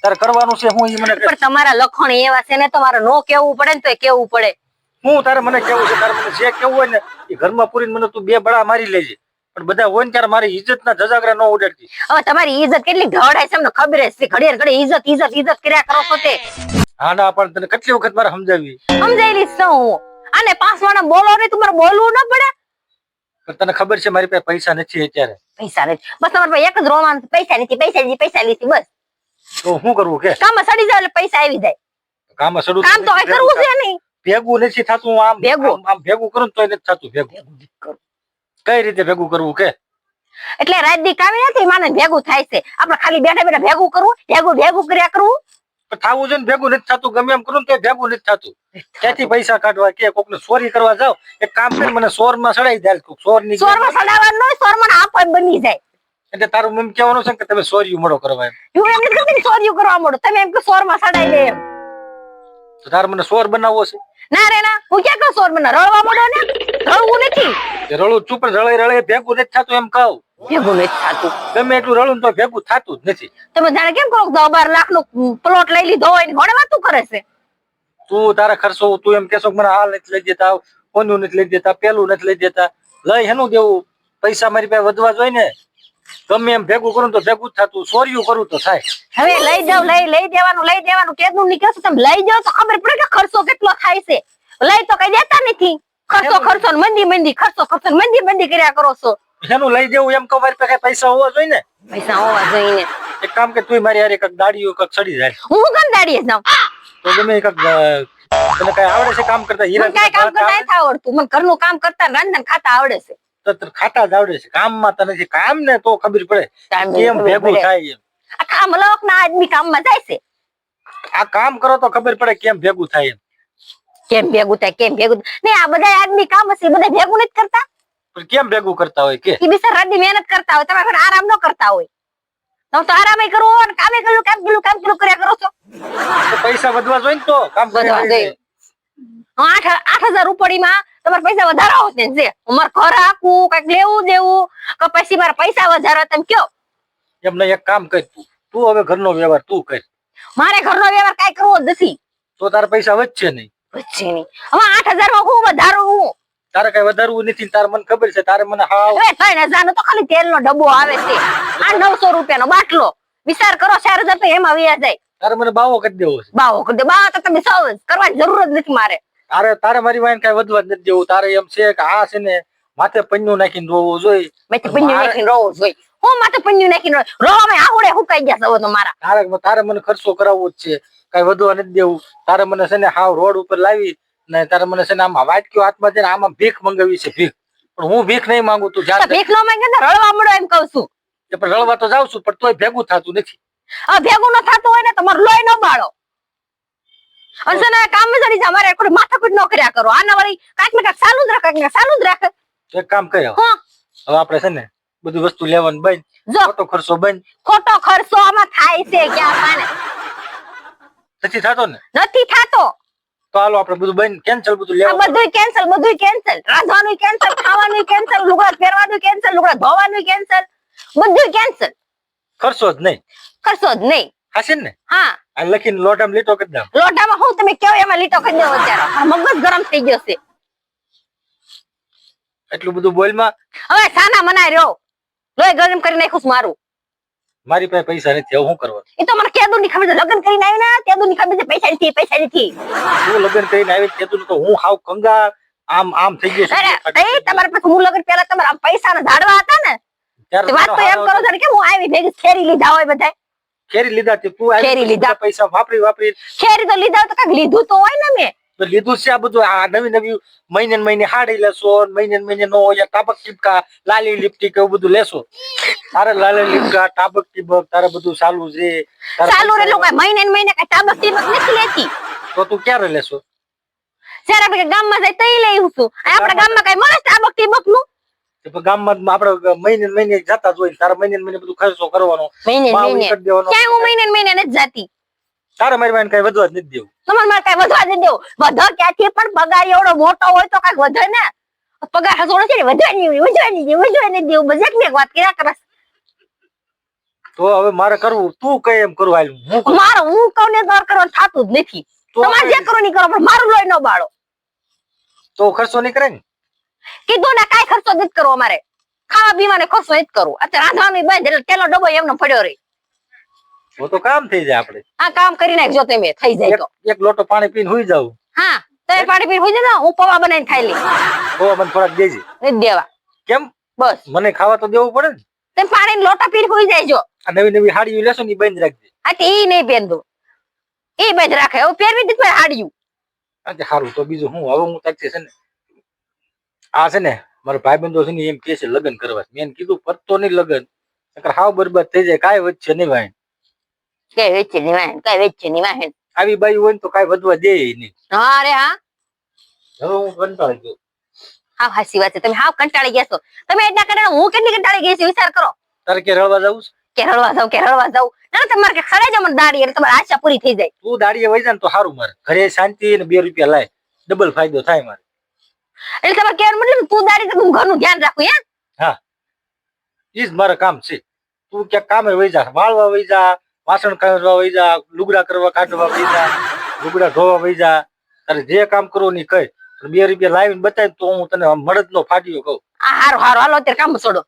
તારે કરવાનું છે હું ઈ મને પણ તમારા લખણ એવા છે ને તમારે નો કેવું પડે ને તો કેવું પડે. હું તારે મને કેવું છે, તારે મને જે કેવું હોય ને એ ઘરમાં પૂરીને મને તું બે બળા મારી લેજે, પણ બધા હોય ને ત્યારે મારી ઇજ્જત ના ધજાગરા ન ઉડાડતી. હવે તમારી ઇજ્જત કેટલી ઢળાય છે અમને ખબર છે. ઘડિયાળ ઘડી ઇજ્જત ઇજ્જત ઇજ્જત કર્યા કરો છો તે. હા ના, પણ તને કેટલી વખત મારે સમજાવી. સમજાયેલી છું હું. અને 5 વાળા બોલો ને તમારે બોલવું ન પડે. પણ તને ખબર છે મારી પાસે પૈસા નથી અત્યારે. પૈસા નથી બસ તમારે પાસે એક જ રોમાન, પૈસા નથી પૈસા નથી પૈસા નથી બસ. તો શું કરવું કે? કામમાં સડી જાવ એટલે પૈસા આવી જાય. કામમાં સડું કામ તો કઈ કરવું છે નહીં. ભેગું નથી થતું. આમ ભેગું કરું તો નથી થતું ભેગું. કઈ રીતે ભેગું કરવું કે? એટલે રાત દી કામી નથી માને ભેગું થાય છે. આપણે ખાલી બેઠા બેઠા ભેગું કરવું, ભેગું કર્યા કરવું. થાવું છે ને ભેગું નથી થતું. ગમે એમ કરું તો ભેગું નથી થતું. ક્યાંથી પૈસા કાઢવા કે કોકને ચોરી કરવા જાવ? એક કામ કરી મને સોર માં સડાઈ દે. સોર માં સડાવવાનું ન, સોર માં આપો બની જાય. એટલે તારું એમ કહેવાનું છે કે તમે સોરિયું મળો કરવા એમ? હું એમ નથી સોરિયું કરવા મળો, તમે એમ કે સોર માં સડાઈ દે એમ. તો તારે મને સોર બનાવવો છે? ના રે ના, હું ક્યાં કહું સોર બના, રળવા મળો ને. રળવું નથી. રળું ચૂપ રળે ભેગું નથી થતું એમ કહું. ભેગું નથી થતું. ગમે એટલું રળું તો ભેગું થતું જ નથી. તમે જાણે કેમ કહો 12 લાખ નું પ્લોટ લઈ લીધો હોય ને ઘણી વાતું કરે છે. તું તારા ખર્ચો તું એમ કેશો મને હાલ નથી લઈ દેતા, કોનું નથી લઈ દેતા, પેલું નથી લઈ દેતા. લઈ હેનું દેવું? પૈસા મારી પાસે વધવા જોઈએ ને. ગમે એમ ભેગું કરું તો ભેગું જ થતું, ચોર્યું કરું તો થાય. હવે લઈ જાવ, લઈ દેવાનું કેદું નીકળશે. તમે લઈ જાવ તો ખબર પડે કે ખર્ચો કેટલો થાય છે. લઈ તો કઈ દેતા નથી. ખર્ચો મંદી કર્યા કરો છો. એનું લઈ દેવું એમ કહો મારી પાસે પૈસા હોવા જોઈએ ને. પૈસા હોવા જોઈએ. એક કામ કે તું મારી હારે કઈક દાડીઓ કઈક સડી જાય. હું કેમ દાડીએ જાઉં? તો ગમે કઈક તને કઈ આવડે છે કામ કરતા? હીરા કઈ કામ કરતા નથી આવડતું. મને ઘરનું કામ કરતા રાંધણ ખાતા આવડે છે. તો ખાતા જ આવડે છે, કામમાં તને નથી. કામ ને તો ખબર પડે કેમ ભેગું થાય એમ. આ કામ લોક ના આદમી કામમાં જાય છે. આ કામ કરો તો ખબર પડે કેમ ભેગું થાય એમ. કેમ ભેગું થાય નહીં. આ બધા આદમી કામ હશે, બધા ભેગું નથી કરતા. કેમ ભેગું કરતા હોય કે? એ બિચારા રાતની મહેનત કરતા હોય, તમે આરામ ન કરતા હોય. તો આરામ કરવો અને કામે કામ કર્યા કરો છો. પૈસા વધવા જોઈએ ને તો કામ વધવા જોઈએ. 8,000 રૂપિયામાં તમારે પૈસા વધારા હોત ને જે અમારે ઘર આખું કઈક લેવું દેવું કે પછી મારા પૈસા વધારા તમે કયો? એમને એક કામ કર, તું હવે ઘરનો વ્યવહાર તું કર. મારે ઘરનો વ્યવહાર કઈ કરવો જ નથી. તો તારા પૈસા વધશે નહીં. હવે 8,000 માં હું વધારું? હું તારે કઈ વધારવું નથી. તારે મને ખબર છે, તારે મને હાવ 3,000 નો તો ખાલી તેલનો ડબ્બો આવે છે. આ 900 રૂપિયાનો બાટલો. વિચાર કરો 4,000 તો એમાં વ્યા જાય. તારે મને બાવો કરી દેવો છે. બાવો કરી દે. બાવો તો તમે સૌ કરવાની જરૂર જ નથી મારે. તારે મારી વાઈન કઈ વધવા જ નથી દેવું. તારે એમ છે કે આ છે ને માથે પન્યું નાખીને રોવું જોઈએ. માથે પન્યું નાખીને રોવું જોઈએ. હું માથે પન્યું નાખીને રોવામાં આહુડે હુકાઈ ગયા સૌ તો મારા. તારે મને ખર્ચો કરાવવો જ છે, કઈ વધવા નથી દેવું. તારે મને છે ને હાવ રોડ ઉપર લાવી ને તારે મને છે ને આમાં વાટક્યો હાથમાં છે ને આમાં ભીખ મંગાવી છે. ભીખ પણ હું ભીખ નહીં માંગુ. તું ભીખ ન માંગે તો રળવા મળો એમ કઉ છું. પણ રળવા તો જાઉં છું પણ તોય ભેગું થતું નથી. ભેગું ન થતું હોય ને તમારે લોહી ન બાળો. કામ જડી જા મારે કોઈ માથાકૂટ ન કર્યા કરો. આના વાળી કાંઈક ને કાંઈક ચાલુ જ રાખે. એક કામ કર્યો હવે આપણે છે ને બધી વસ્તુ લેવાનું બંધ, ખોટો ખર્ચો બંધ. ખોટો ખર્ચો આમાં થાય છે ક્યાં પાને? નથી થતો ને? નથી થતો. તો હાલો આપણે બધું બંધ, કેન્સલ બધું લેવાનું. બધું કેન્સલ. રાંધવાનું કેન્સલ, ખાવાનું કેન્સલ, લુગડા પહેરવાનું કેન્સલ, લુગડા ધોવાનું કેન્સલ, બધું કેન્સલ. ખર્ચો જ નહીં. હાશે ને? હા. આ લખીને લોટામાં લીટો કરી દઉં. લોટામાં હું તમે કેવો એમાં લીટો કરી દો. અત્યારે મગજ ગરમ થઈ ગયો છે. એટલું બધું બોલમાં હવે સાના મનાય રહ્યો. લોહી ગરમ કરી નાખ્યું મારું. મારી પાસે પૈસા નથી. હવે શું કરવાનું? એ તો મને કેદું ની ખબર છે. લગ્ન કરીને આવી ને કેદું ની ખબર છે. પૈસા નથી. હું લગ્ન કરીને આવી કેદું તો હું હાવ કંગાળ આમ થઈ ગયો છું. તમારે પછી હું લગ્ન પેલા તમારા પૈસા ના ઝાડવા હતા ને વાત તો એમ કરો છો કે હું આવી ભેગી ખેરી લીધા હોય બધા. ખેરી લીધા તું આવી લીધા પૈસા વાપરી ખેરી તો લીધા તો કઈક લીધું તો હોય ને મેં તો લીધું છે. આ બધું આ નવી મહિને હાડી લેશો, મહિને નો ટાબક ટીપકા લાલી લિપસ્ટિક એવું બધું લેશો. તારે લાલી લિપકા ટાબક ટીપક તારે બધું ચાલુ છે. ચાલુ રે લોકો મહિને કઈ ટાબક ટીપક નથી લેતી. તો તું ક્યારે લેશો? જયારે આપણે ગામમાં જાય તઈ લઈ છું. આપણા ગામમાં કઈ મળે ટાબક ટીપક નું? ગામમાં આપડે મહિને જતા જ હોય. તારે મહિને બધું ખર્ચો કરવાનો. ક્યાં હું મહિને નથી જાતી. તારે મારી વાઈન કઈ વધવા જ નથી દેવું. તમારે મારે કઈ વધવા જ નથી દેવું. વધો ક્યાંથી પણ પગાર એવડો મોટો હોય તો કઈક વધે ને. પગાર હસોડો છે ને વધવા નહીં દેવું. બસ એક વાત કર્યા કરે. તો હવે મારે કરવું તું કઈ એમ કરું હાલ હું કરું. મારે હું કહું ને તો કરવાનું થતું જ નથી. તો તમારે જે કરો નહીં કરો પણ મારું લોહી ન બાળો. તો ખર્ચો નહીં કરે ને કીધું ને કાંઈ ખર્ચો નથી કરવો અમારે. ખાવા પીવાનો ખર્ચો જ કરવો. અત્યારે રાંધવાનું બંધ એટલે તેલો ડબ્બો એમનો પડ્યો રહે. તો તો કામ થઈ જાય આપણે આ કામ કરી નાખજો તમે થઈ જાય તો. એક લોટો પાણી પીને હુઈ જાવ હા તમે પાણી પીને હોય ને હું પૌવા બનાવીને ખાઈ લઈ. તો મને થોડાક દેજે નથી દેવા. કેમ બસ મને ખાવા તો દેવું પડે ને તમે પાણી લોટા પીને હોઈ જાય. આ નવી નવી હાડી લેશો ને બંધ રાખજે હા તે ઈ નહીં પહેરતું. ઈ બંધ રાખે હવે પહેરવી દીધું હાડ્યું. આજે સારું તો બીજું હું હવે હું તાકશે છે ને આ છે ને મારા ભાઈબંધો છે ને એમ કે છે લગ્ન કરવા મેં એને કીધું પત્તો નહીં લગ્ન નકર હાવ બરબાદ થઈ જાય કાંઈ વચ્ચે નહીં ભાઈ કઈ વેચે ની વાહન કઈ વેચે ની વાહન. આવી બાઈ હોય ને તો કાંઈ વધવા દે નહીં હા રે હા હવે હું કંટાળી ગયો હા હાસી વાત છે. તમે હાવ કંટાળી ગયા છો. તમે એટલા કરે હું કેટલી કંટાળી ગઈ છું વિચાર કરો. તારે કે રળવા જવું છે કે રળવા જાવ ના તમારે કે ખરે જ મને દાડી એટલે તમારી આશા પૂરી થઈ જાય. તું દાડીએ વહી જા ને તો સારું મારે ઘરે શાંતિ ને 2 રૂપિયા લાય ડબલ ફાયદો થાય મારે એટલે તમારે કહેવાનું મતલબ તું દાડી તો હું ઘરનું ધ્યાન રાખું હે. હા ઈ જ મારે કામ છે તું ક્યાંક કામે વહી જા વાળવા વહી જા વાસણ કરવા વહી જા લુગડા કરવા કાઢવા વહી જા લુગડા ધોવા વહી જા તારે જે કામ કરવું ની કઈ 2 રૂપિયા લાવીને બતાવી તો હું તને મળદ નો ફાટ્યો કહું. આ હારું હાલો અત્યારે કામ છોડો.